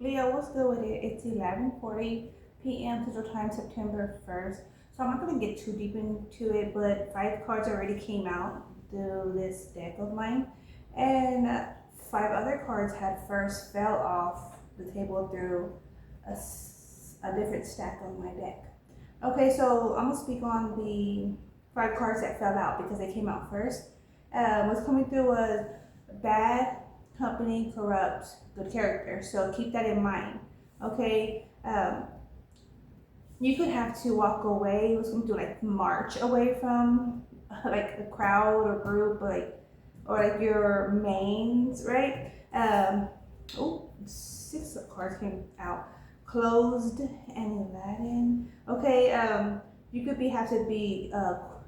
Leo, what's good with it? It's 11:40 p.m. Central Time, September 1st. So I'm not going to get too deep into it, but 5 cards already came out through this deck of mine. And 5 other cards had first fell off the table through a different stack on my deck. Okay, so I'm going to speak on the 5 cards that fell out because they came out first. What's coming through was bad company corrupt good character. So keep that in mind. Okay. You could have to walk away. It was going to like march away from like a crowd or group, or like your mains, right? Oh, 6 of cards came out. Closed and Aladdin. Okay. You could be have to be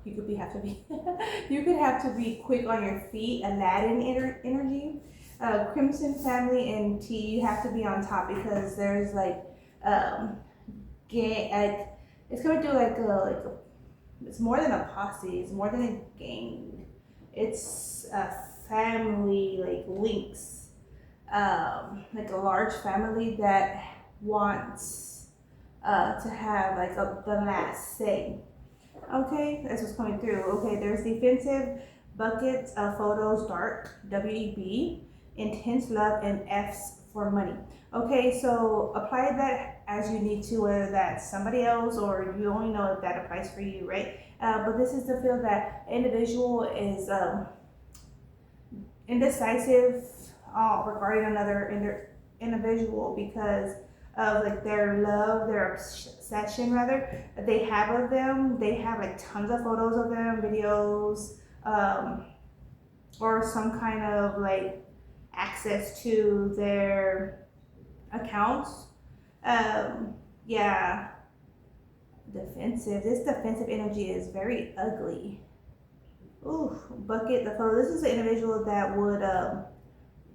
you could be have to be you could have to be quick on your feet. Aladdin energy. Crimson family and T, you have to be on top because there's like like it's gonna do it's more than a posse, it's more than a gang, it's a family like links, like a large family that wants to have like the last say. Okay, that's what's coming through. Okay, there's defensive, buckets of photos, dark, WEB, intense love, and F's for money. Okay, so apply that as you need to, whether that's somebody else or you only know if that applies for you, right? But this is the feel that individual is indecisive regarding another individual because of like their love, their obsession rather they have of them. They have like tons of photos of them, videos, or some kind of like access to their accounts. Yeah, defensive. This defensive energy is very ugly. Ooh, bucket the photo. This is an individual that would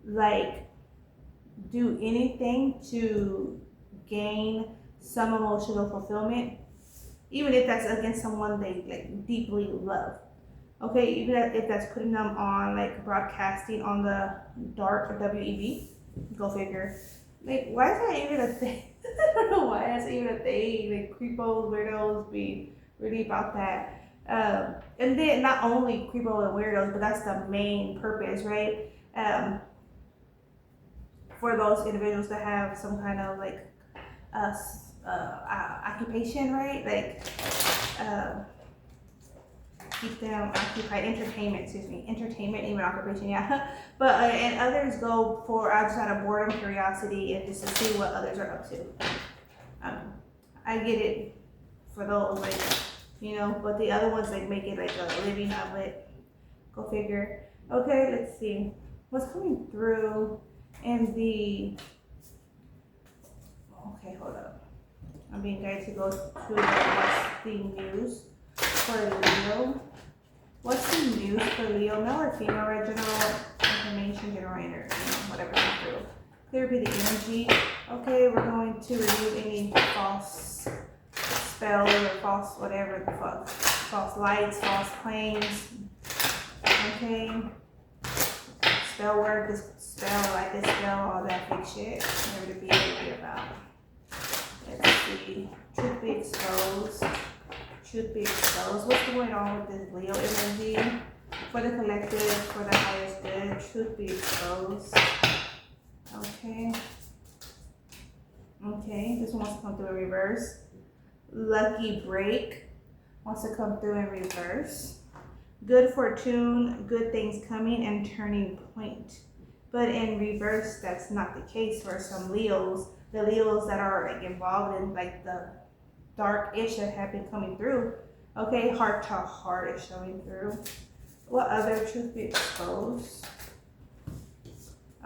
like do anything to gain some emotional fulfillment, even if that's against someone they like deeply love. Okay, even if that's putting them on like broadcasting on the dark WEB. Go figure. Like, why is that even a thing? I don't know why that's even a thing. Like, creepos, weirdos be really about that. And then not only creepos and weirdos, but that's the main purpose, right? For those individuals to have some kind of like occupation, right? Like, uh, keep them occupied. Entertainment, even occupation, yeah. But and others go for outside of boredom, curiosity, and just to see what others are up to. Um, I get it for those, like, but the other ones like make it like a living outlet. Go figure. Okay, let's see what's coming through in the. Okay, hold up. I'm being guided to go to what's the news for Leo. What's the news for Leo? Male or female, right? General information, general energy, whatever comes through. Clear be the energy. Okay, we're going to remove any false spells or false whatever the fuck. False lights, false claims. Okay. Spell work, this spell, like this spell, all that fake shit. Never to be about. Let's see. Truth be exposed. Truth be exposed. What's going on with this Leo energy? For the collective, for the highest good. Truth be exposed. Okay. Okay. This one wants to come through in reverse. Lucky break wants to come through in reverse. Good fortune, good things coming, and turning point. But in reverse, that's not the case for some Leos. The Leos that are like involved in like the dark-ish that have been coming through. Okay, heart to heart is showing through. What other truth be exposed?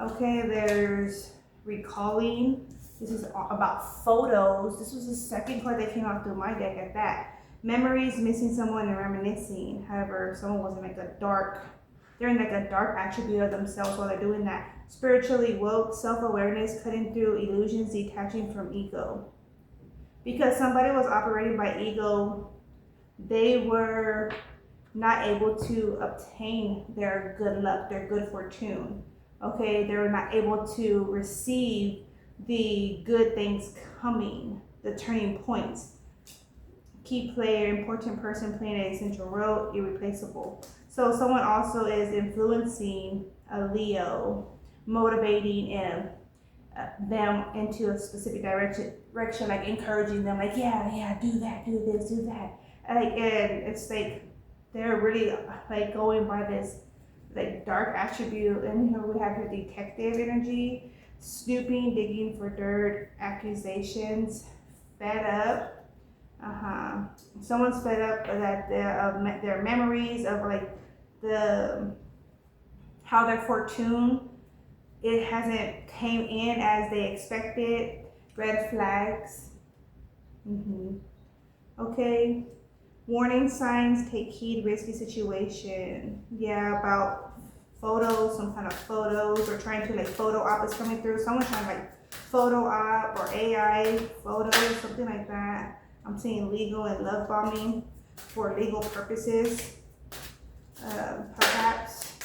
Okay, there's recalling. This is about photos. This was the second card that came out through my deck at that. Memories, missing someone, and reminiscing. However, someone was in like they're in like a dark attribute of themselves while they're doing that. Spiritually woke, self-awareness, cutting through illusions, detaching from ego. Because somebody was operating by ego, they were not able to obtain their good luck, their good fortune. Okay, they were not able to receive the good things coming, the turning points. Key player, important person playing an essential role, irreplaceable. So someone also is influencing a Leo, motivating them into a specific direction, like encouraging them, like yeah, do that, do this, do that. Like, and it's like they're really like going by this like dark attribute. And here we have the detective energy, snooping, digging for dirt, accusations, fed up. Someone's fed up that their memories of like the how their fortune, it hasn't came in as they expected. Red flags. Okay. Warning signs, take heed, risky situation. Yeah, about photos, some kind of photos, or trying to like photo op is coming through. Someone's trying to like photo op or AI photos, something like that. I'm seeing legal and love bombing for legal purposes. Perhaps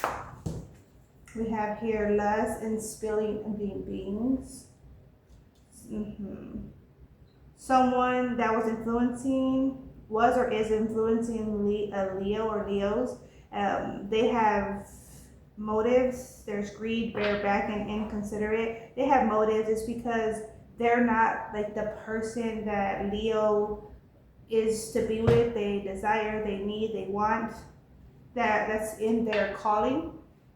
we have here lust and spilling and being beings. Someone that was or is influencing Leo or Leos. They have motives. There's greed, bareback, and inconsiderate. They have motives. It's because they're not like the person that Leo is to be with. They desire, they need, they want. That's in their calling,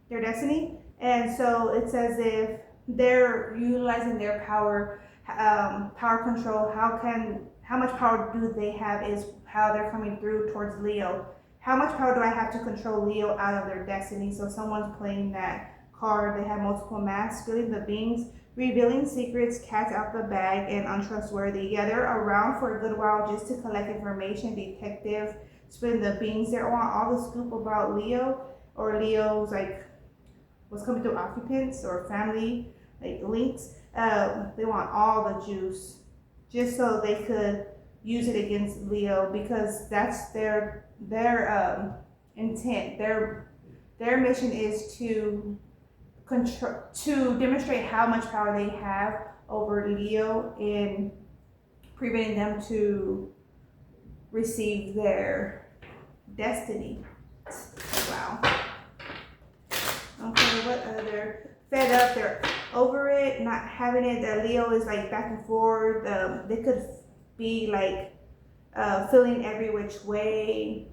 their destiny. And so it's as if they're utilizing their power, power control. How much power do they have is how they're coming through towards Leo. How much power do I have to control Leo out of their destiny? So someone's playing that card. They have multiple masks, spilling the beings, revealing secrets, cats out the bag, and untrustworthy. Yeah, they're around for a good while just to collect information. Detective, spilling the beans. They want all the scoop about Leo, or Leo's like what's coming through occupants or family like links. They want all the juice just so they could use it against Leo, because that's their intent. Their mission is to demonstrate how much power they have over Leo in preventing them to receive their destiny. Wow. Okay, what other? Fed up, they're over it, not having it. That Leo is like back and forth. They could be like feeling every which way,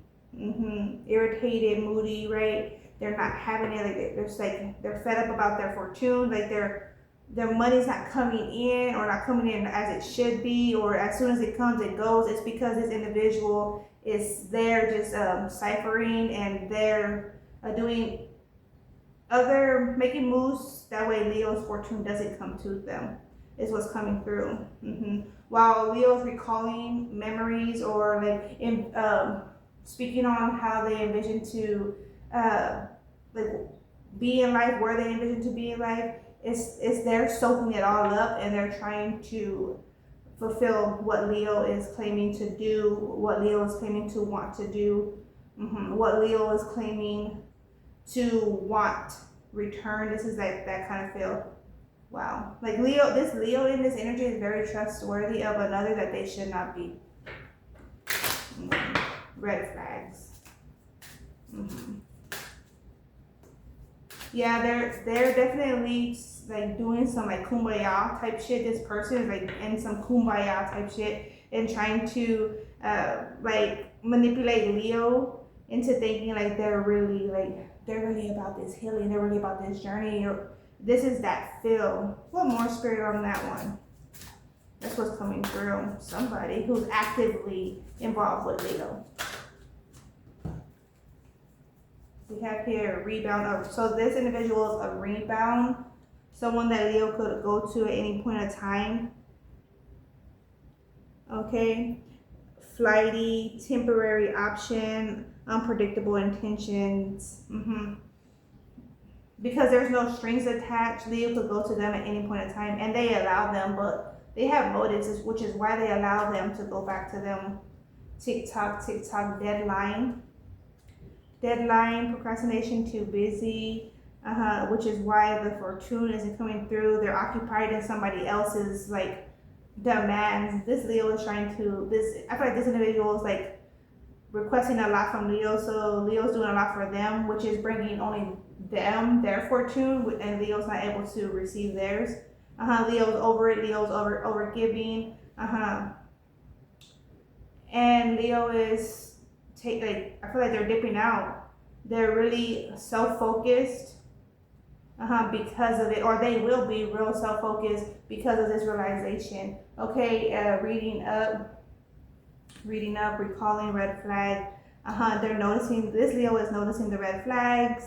irritated, moody, right? They're not having it. Like they're fed up about their fortune. Like their money's not coming in, or not coming in as it should be, or as soon as it comes, it goes. It's because this individual is there just ciphering, and they're doing making moves that way Leo's fortune doesn't come to them, is what's coming through. While Leo's recalling memories, or like speaking on how they envision to like be in life, where they envision to be in life, it's they're soaking it all up, and they're trying to fulfill what Leo is claiming to do, what Leo is claiming to want to do, what Leo is claiming to want return. This is like that kind of feel. Wow. Like this Leo in this energy is very trustworthy of another that they should not be. Red flags. Yeah, they're definitely like doing some like kumbaya type shit. This person is like in some kumbaya type shit and trying to like manipulate Leo into thinking like they're really about this healing, they're really about this journey, or this is that feel. What more spirit on that one? That's what's coming through. Somebody who's actively involved with Leo. We have here rebound. So this individual is a rebound, someone that Leo could go to at any point of time. Okay, flighty, temporary option, unpredictable intentions. Because there's no strings attached, Leo could go to them at any point in time, and they allow them, but they have motives, which is why they allow them to go back to them. TikTok, deadline, procrastination, too busy, which is why the fortune isn't coming through. They're occupied in somebody else's like demands. This Leo is trying to I feel like this individual is like requesting a lot from Leo, so Leo's doing a lot for them, which is bringing only them their fortune, and Leo's not able to receive theirs. Leo's over it. Leo's over giving. And Leo is I feel like they're dipping out. They're really self-focused because of it, or they will be real self-focused because of this realization. Okay, reading up, recalling red flag. They're noticing, this Leo is noticing the red flags.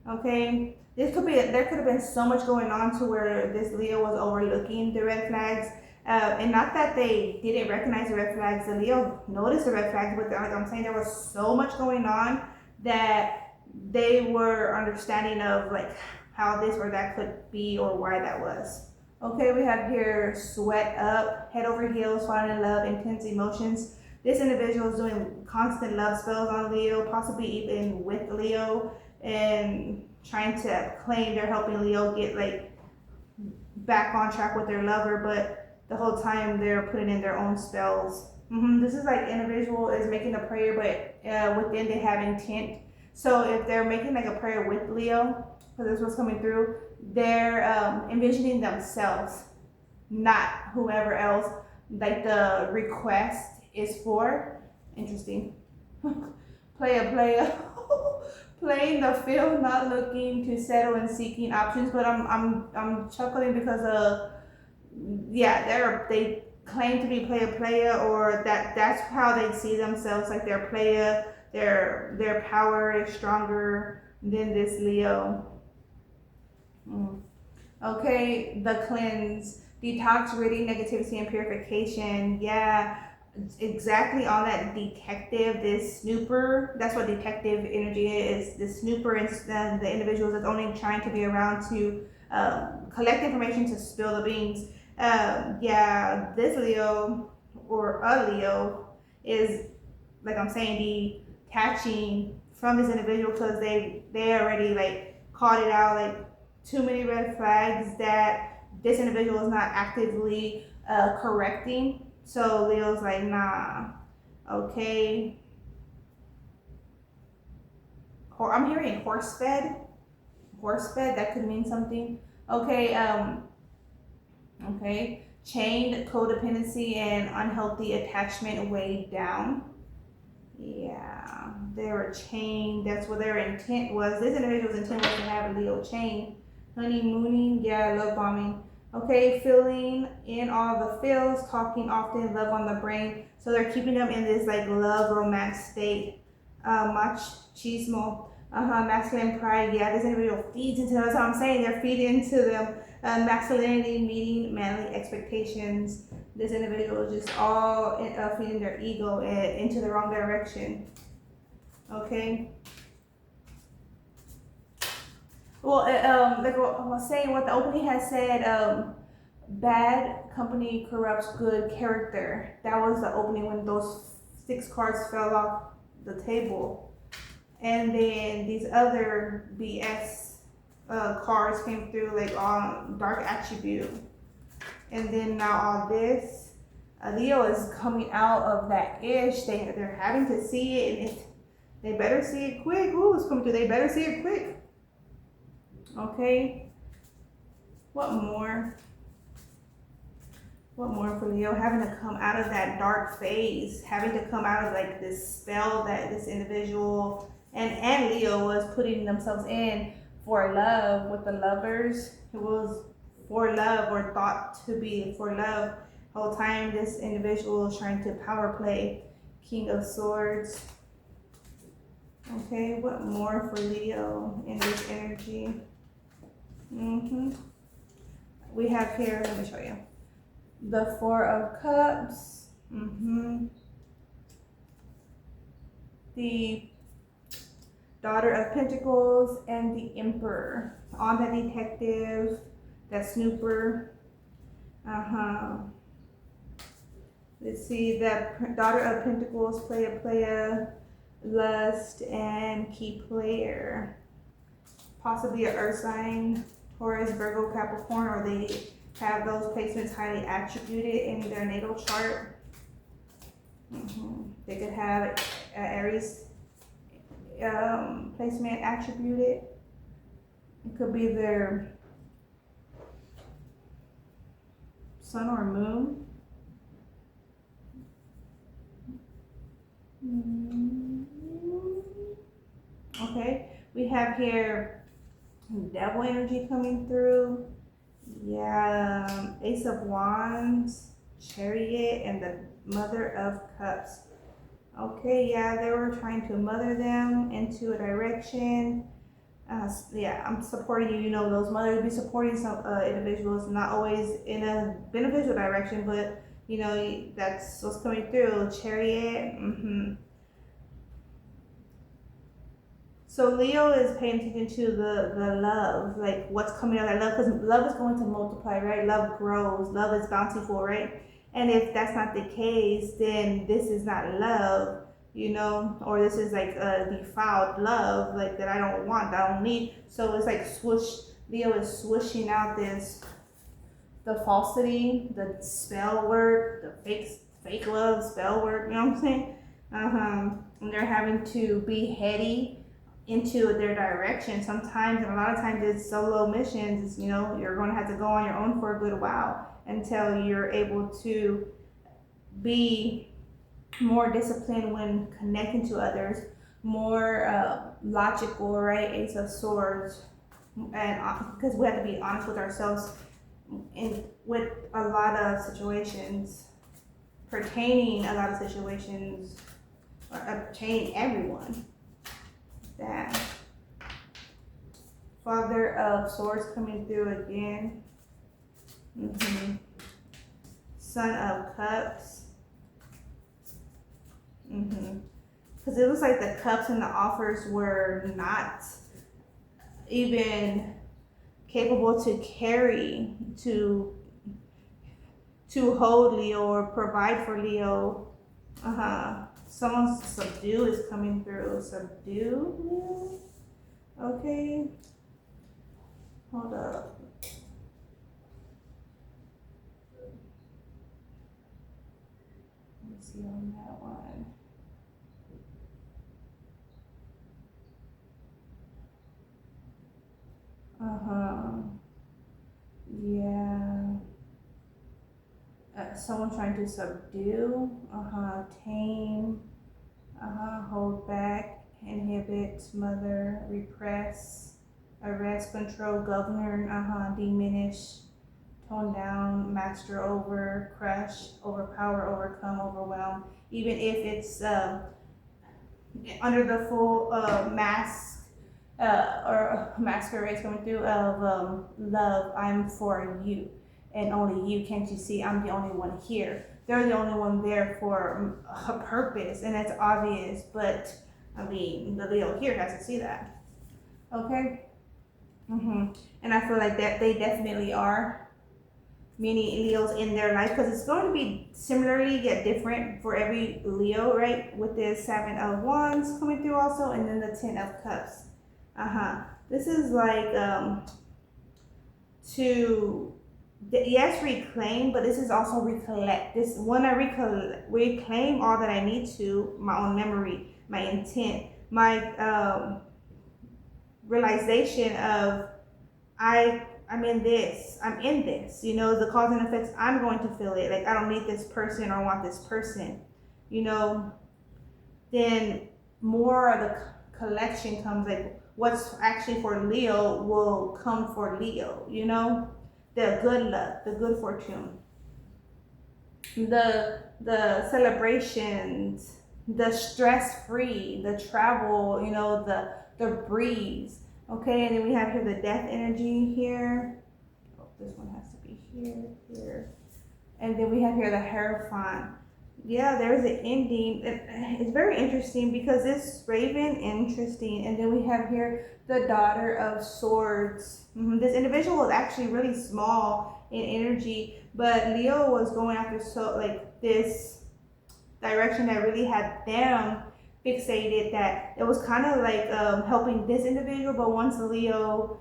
Okay, there could have been so much going on to where this Leo was overlooking the red flags. And not that they didn't recognize the red flags, the Leo noticed the red flags, but like I'm saying, there was so much going on that they were understanding of like how this or that could be or why that was. Okay, we have here sweat up, head over heels, falling in love, intense emotions. This individual is doing constant love spells on Leo, possibly even with Leo, and trying to claim they're helping Leo get like back on track with their lover, but the whole time they're putting in their own spells. This is like individual is making a prayer, but within they have intent. So if they're making like a prayer with Leo, because this was coming through, they're envisioning themselves, not whoever else like the request is for. Interesting. Player playing the field, not looking to settle and seeking options. But I'm chuckling because they claim to be player, or that's how they see themselves, like they're player. Their power is stronger than this Leo. Okay, the cleanse, detox, ridding negativity, and purification. Yeah, exactly on that detective, this snooper. That's what detective energy is. The snooper and the individuals that's only trying to be around to collect information to spill the beans. This Leo or a Leo is, like I'm saying, detaching from this individual because they already like called it out, like too many red flags that this individual is not actively correcting. So Leo's like, nah, okay. Or I'm hearing horse fed. That could mean something. Okay, okay. Chained, codependency, and unhealthy attachment weighed down. Yeah, they were chained. That's what their intent was. This individual's intent was to have a Leo chain. Honeymooning, yeah, love bombing. Okay, filling in all the feels, talking often, love on the brain. So they're keeping them in this like love romance state. Machismo, masculine pride. Yeah, this individual feeds into them. That's what I'm saying. They're feeding into them. Masculinity, meeting manly expectations. This individual is just all feeding their ego into the wrong direction. Okay. Well, like I was saying, what the opening has said, bad company corrupts good character. That was the opening when those 6 cards fell off the table. And then these other BS cards came through, like on dark attribute. And then now all this, Leo is coming out of that ish. They're having to see it, and they better see it quick. Ooh, it's coming through. They better see it quick. Okay. What more? What more for Leo? Having to come out of that dark phase, having to come out of like this spell that this individual and Leo was putting themselves in for love with the lovers. It was for love, or thought to be for love. The whole time this individual is trying to power play. King of Swords. Okay, what more for Leo in this energy? We have here, let me show you. The 4 of Cups. The Daughter of Pentacles and the Emperor. On that detective, that snooper. Let's see, the Daughter of Pentacles, player, lust, and key player. possibly an earth sign, Taurus, Virgo, Capricorn, or they have those placements highly attributed in their natal chart. They could have Aries placement attributed. It could be their sun or moon. Okay, we have here devil energy coming through. Yeah, Ace of Wands, Chariot, and the Mother of Cups. Okay, yeah, they were trying to mother them into a direction. Yeah, I'm supporting you. You know, those mothers be supporting some individuals, not always in a beneficial direction, but you know, that's what's coming through. Chariot. So Leo is paying attention to the love, like what's coming out of that love, because love is going to multiply, right? Love grows, love is bountiful, right? And if that's not the case, then this is not love, you know, or this is like a defiled love, like that I don't want, that I don't need. So it's like Leo is swishing out the falsity, the spell work, the fake love, spell work, you know what I'm saying? And they're having to be heady into their direction sometimes, and a lot of times it's solo missions. You know, you're going to have to go on your own for a good while until you're able to be more disciplined when connecting to others, more logical, right? Ace of Swords, and because we have to be honest with ourselves with a lot of situations, pertaining everyone. That Father of Swords coming through again. Son of Cups. Because it looks like the cups and the offers were not even capable to carry, to hold Leo or provide for Leo. Someone's subdue is coming through. Subdue? Okay. Hold up. Let me see on that one. Yeah. Someone trying to subdue, tame, hold back, inhibit, smother, repress, arrest, control, govern, diminish, tone down, master over, crush, overpower, overcome, overwhelm. Even if it's under the full mask or masquerade coming through of love, I'm for you. And only you, can't you see I'm the only one here? They're the only one there for a purpose, and it's obvious, but I mean, the Leo here has to see that. Okay? And I feel like that they definitely are many Leos in their life, because it's going to be similarly yet different for every Leo, right? With this 7 of Wands coming through also, and then the 10 of Cups. This is like yes, reclaim, but this is also recollect. This when I reclaim all that I need to, my own memory, my intent, my realization of I'm in this, you know, the cause and effects, I'm going to feel it. Like, I don't need this person or want this person, you know. Then more of the collection comes, like what's actually for Leo will come for Leo, you know. The good luck, the good fortune, the celebrations, the stress-free, the travel, you know, the breeze. Okay, and then we have here the death energy here. Oh, this one has to be here. And then we have here the Hierophant. Yeah, there's an ending. It's very interesting because this Raven, interesting. And then we have here the Daughter of Swords. This individual was actually really small in energy, but Leo was going after this direction that really had them fixated that it was kind of like helping this individual, but once Leo,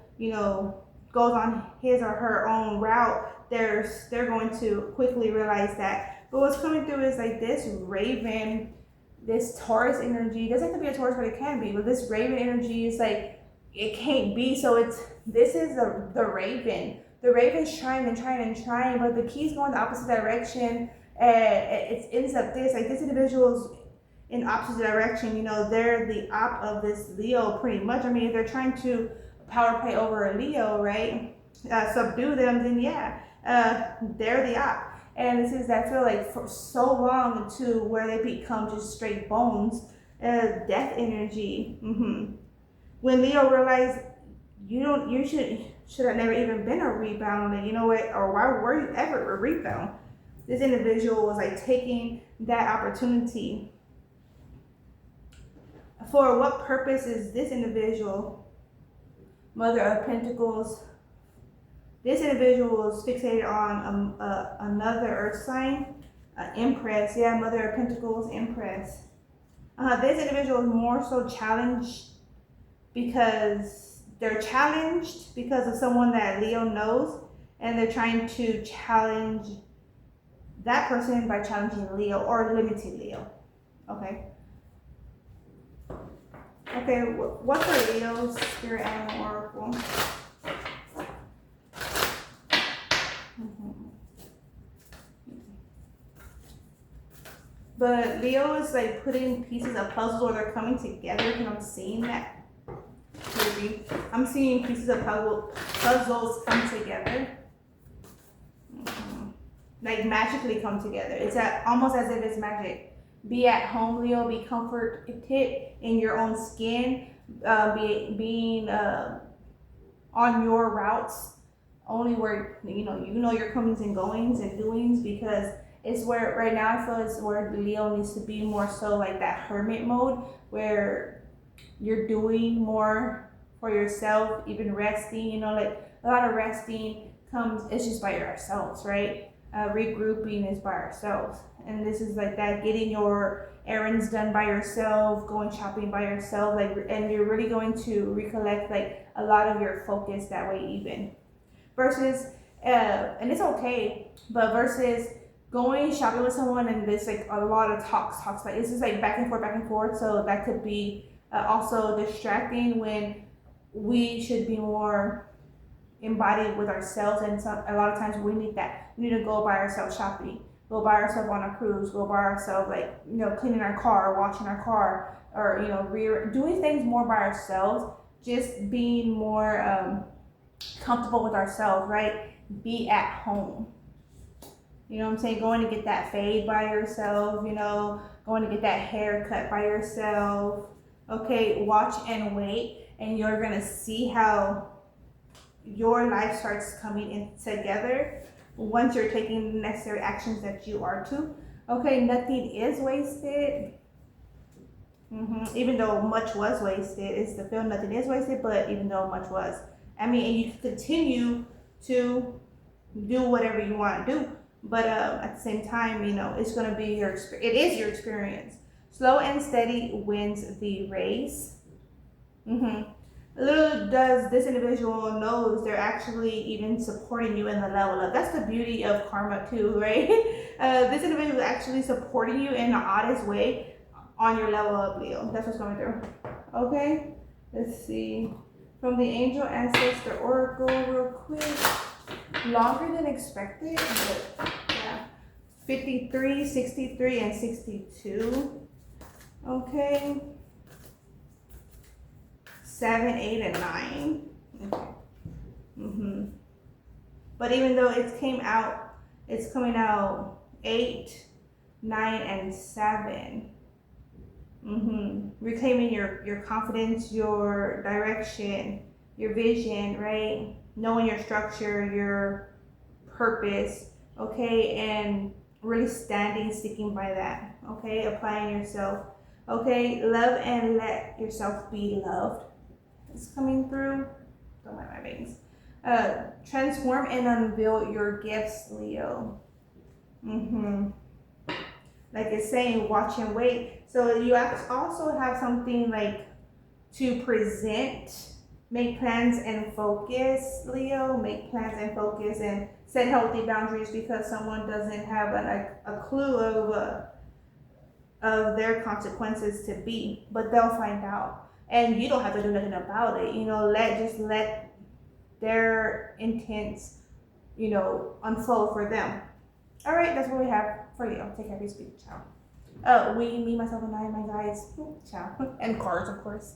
goes on his or her own route, they're going to quickly realize that. But what's coming through is like this Raven, this Taurus energy. It doesn't have to be a Taurus, but it can be. But this Raven energy is like, it can't be. So this is the Raven. The Raven's trying and trying and trying, but the key's going the opposite direction. It ends up this, like this individual's in opposite direction. They're the op of this Leo pretty much. I mean, if they're trying to power play over a Leo, right? Subdue them, then yeah, they're the op. And this is, I feel like, for so long to where they become just straight bones, death energy. When Leo realized you should have never even been a rebound, and you know what, or why were you ever a rebound? This individual was like taking that opportunity. For what purpose is this individual? Mother of Pentacles. This individual was fixated on another earth sign, Empress. Yeah, Mother of Pentacles, Empress. This individual is more so challenged because they're challenged because of someone that Leo knows, and they're trying to challenge that person by challenging Leo or limiting Leo. Okay. Okay, what's for Leo's Spirit Animal Oracle? But Leo is like putting pieces of puzzles, or they're coming together, and I'm seeing that. Maybe I'm seeing pieces of puzzles come together. Like magically come together. It's almost as if it's magic. Be at home, Leo. Be comforted in your own skin. Being on your routes, only where you know your comings and goings and doings, because it's where right now I feel it's where Leo needs to be more so like that hermit mode, where you're doing more for yourself, even resting. Like a lot of resting comes. It's just by ourselves, right? Regrouping is by ourselves, and this is like that, getting your errands done by yourself, going shopping by yourself, and you're really going to recollect like a lot of your focus that way, even versus and it's okay, but versus going shopping with someone and there's like a lot of talks, like it's just like back and forth, so that could be also distracting when we should be more embodied with ourselves. And a lot of times we need that. We need to go by ourselves shopping, go by ourselves on a cruise, go by ourselves cleaning our car, washing our car, or doing things more by ourselves, just being more comfortable with ourselves, right? Be at home. You know what I'm saying? Going to get that fade by yourself, going to get that haircut by yourself. Okay, watch and wait, and you're gonna see how your life starts coming in together once you're taking the necessary actions that you are to. Okay, nothing is wasted. Even though much was wasted, it's the feel nothing is wasted, but even though much was. And you can continue to do whatever you want to do, but at the same time, it's going to be it is your experience. Slow and steady wins the race. Little does this individual knows they're actually even supporting you in the level up. That's the beauty of karma too, right? This individual is actually supporting you in the oddest way on your level up, Leo. That's what's coming through. Okay, let's see. From the Angel Ancestor Oracle real quick. Longer than expected, but yeah. 53, 63, and 62. Okay. 7, 8, and 9. Okay. But even though it's coming out 8, 9, and 7. Reclaiming your confidence, your direction, your vision, right? Knowing your structure, your purpose, okay? And really sticking by that, okay? Applying yourself, okay? Love and let yourself be loved. It's coming through. Don't mind my bangs. Transform and unveil your gifts, Leo. Like it's saying, watch and wait. So you also have something like to present, make plans and focus, Leo, make plans and focus and set healthy boundaries because someone doesn't have a clue of their consequences to be, but they'll find out. And you don't have to do nothing about it. Let their intents, unfold for them. All right, that's what we have for Leo. Take care of your speech. Ciao. Me, myself, and I, my guys. Ciao. And cards, of course.